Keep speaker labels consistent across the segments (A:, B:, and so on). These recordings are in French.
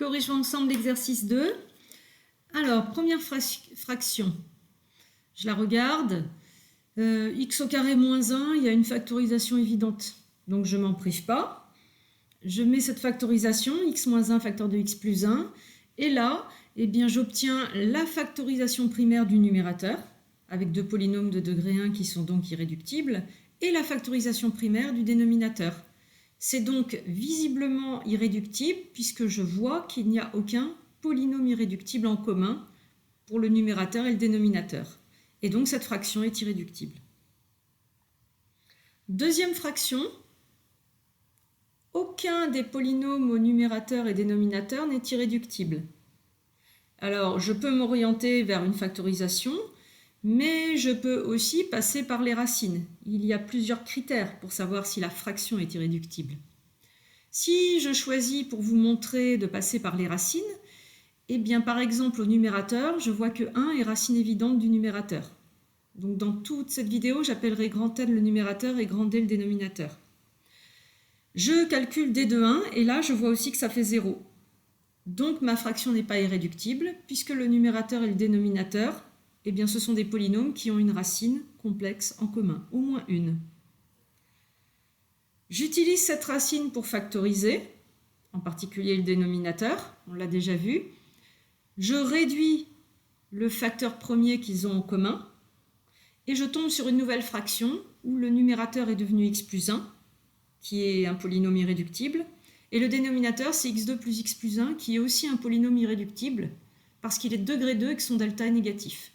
A: Corrigeons ensemble l'exercice 2. Alors, première fraction. Je la regarde. X au carré moins 1, il y a une factorisation évidente. Donc, je ne m'en prive pas. Je mets cette factorisation, x moins 1 facteur de x plus 1. Et là, eh bien, j'obtiens la factorisation primaire du numérateur, avec deux polynômes de degré 1 qui sont donc irréductibles, et la factorisation primaire du dénominateur. C'est donc visiblement irréductible puisque je vois qu'il n'y a aucun polynôme irréductible en commun pour le numérateur et le dénominateur. Et donc cette fraction est irréductible. Deuxième fraction, aucun des polynômes au numérateur et dénominateur n'est irréductible. Alors je peux m'orienter vers une factorisation, mais je peux aussi passer par les racines. Il y a plusieurs critères pour savoir si la fraction est irréductible. Si je choisis pour vous montrer de passer par les racines, eh bien par exemple au numérateur, je vois que 1 est racine évidente du numérateur. Donc dans toute cette vidéo, j'appellerai grand N le numérateur et grand D le dénominateur. Je calcule D de 1 et là je vois aussi que ça fait 0. Donc ma fraction n'est pas irréductible puisque le numérateur et le dénominateur, eh bien, ce sont des polynômes qui ont une racine complexe en commun, au moins une. J'utilise cette racine pour factoriser, en particulier le dénominateur, on l'a déjà vu. Je réduis le facteur premier qu'ils ont en commun et je tombe sur une nouvelle fraction où le numérateur est devenu x plus 1, qui est un polynôme irréductible, et le dénominateur c'est x2 plus x plus 1, qui est aussi un polynôme irréductible, parce qu'il est de degré 2 et que son delta est négatif.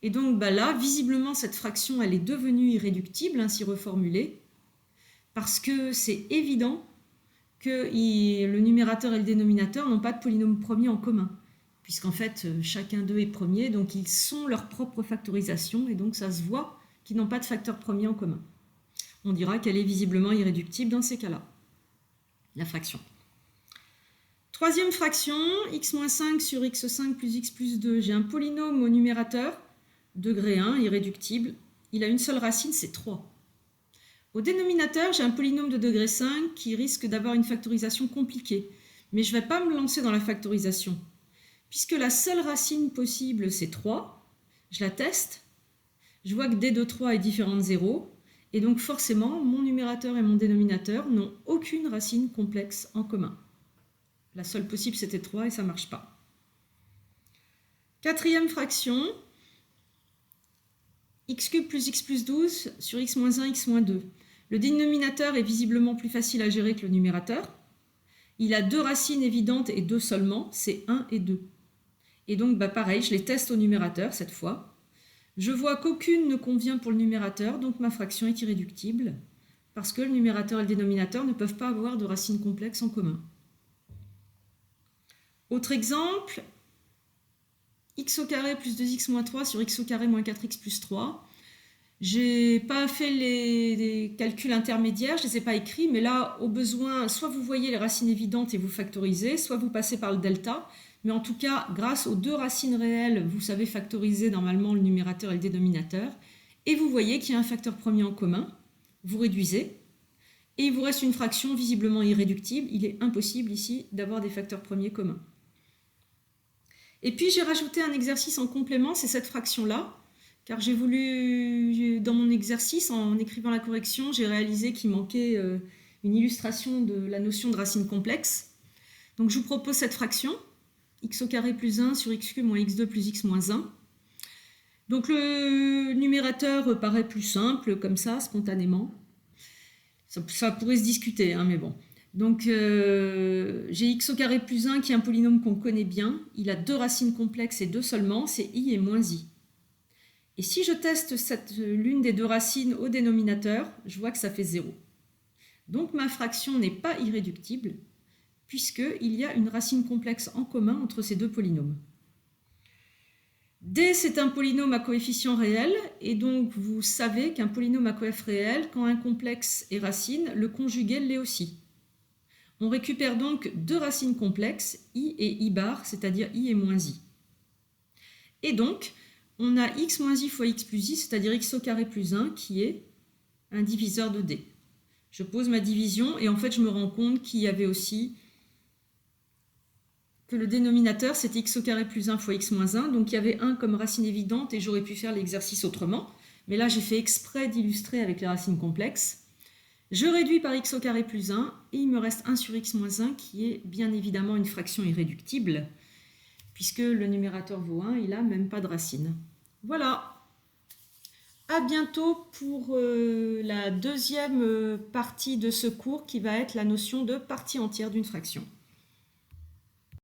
A: Et donc là, visiblement, cette fraction, elle est devenue irréductible, ainsi reformulée, parce que c'est évident que le numérateur et le dénominateur n'ont pas de polynôme premier en commun, puisqu'en fait, chacun d'eux est premier, donc ils sont leur propre factorisation, et donc ça se voit qu'ils n'ont pas de facteur premier en commun. On dira qu'elle est visiblement irréductible dans ces cas-là, la fraction. Troisième fraction, x-5 sur x5 plus x plus 2. J'ai un polynôme au numérateur, degré 1, irréductible, il a une seule racine, c'est 3. Au dénominateur, j'ai un polynôme de degré 5 qui risque d'avoir une factorisation compliquée, mais je ne vais pas me lancer dans la factorisation. Puisque la seule racine possible, c'est 3, je la teste, je vois que d de 3 est différent de 0, et donc forcément, mon numérateur et mon dénominateur n'ont aucune racine complexe en commun. La seule possible, c'était 3 et ça ne marche pas. Quatrième fraction, x3 plus x plus 12 sur x moins 1, x moins 2. Le dénominateur est visiblement plus facile à gérer que le numérateur. Il a deux racines évidentes et deux seulement, c'est 1 et 2. Et donc pareil, je les teste au numérateur cette fois. Je vois qu'aucune ne convient pour le numérateur, donc ma fraction est irréductible, parce que le numérateur et le dénominateur ne peuvent pas avoir de racines complexes en commun. Autre exemple, x au carré plus 2x moins 3 sur x au carré moins 4x plus 3. J'ai pas fait les calculs intermédiaires, je ne les ai pas écrits, mais là, au besoin, soit vous voyez les racines évidentes et vous factorisez, soit vous passez par le delta. Mais en tout cas, grâce aux deux racines réelles, vous savez factoriser normalement le numérateur et le dénominateur. Et vous voyez qu'il y a un facteur premier en commun. Vous réduisez. Et il vous reste une fraction visiblement irréductible. Il est impossible ici d'avoir des facteurs premiers communs. Et puis j'ai rajouté un exercice en complément, c'est cette fraction-là, car j'ai voulu, dans mon exercice, en écrivant la correction, j'ai réalisé qu'il manquait une illustration de la notion de racine complexe. Donc je vous propose cette fraction, x au carré plus 1 sur x cube moins x2 plus x moins 1. Donc le numérateur paraît plus simple, comme ça, spontanément. Ça pourrait se discuter, hein, mais bon. Donc j'ai x au carré plus 1 qui est un polynôme qu'on connaît bien. Il a deux racines complexes et deux seulement, c'est i et moins i. Et si je teste l'une des deux racines au dénominateur, je vois que ça fait 0. Donc ma fraction n'est pas irréductible, puisqu'il y a une racine complexe en commun entre ces deux polynômes. D, c'est un polynôme à coefficient réel, et donc vous savez qu'un polynôme à coef réel, quand un complexe est racine, le conjugué l'est aussi. On récupère donc deux racines complexes, i et i bar, c'est-à-dire i et moins i. Et donc, on a x moins i fois x plus i, c'est-à-dire x au carré plus 1, qui est un diviseur de d. Je pose ma division, et en fait, je me rends compte qu'il y avait aussi que le dénominateur, c'était x au carré plus 1 fois x moins 1. Donc, il y avait 1 comme racine évidente et j'aurais pu faire l'exercice autrement. Mais là, j'ai fait exprès d'illustrer avec les racines complexes. Je réduis par x au carré plus 1 et il me reste 1 sur x moins 1 qui est bien évidemment une fraction irréductible puisque le numérateur vaut 1, il n'a même pas de racine. Voilà. À bientôt pour la deuxième partie de ce cours qui va être la notion de partie entière d'une fraction.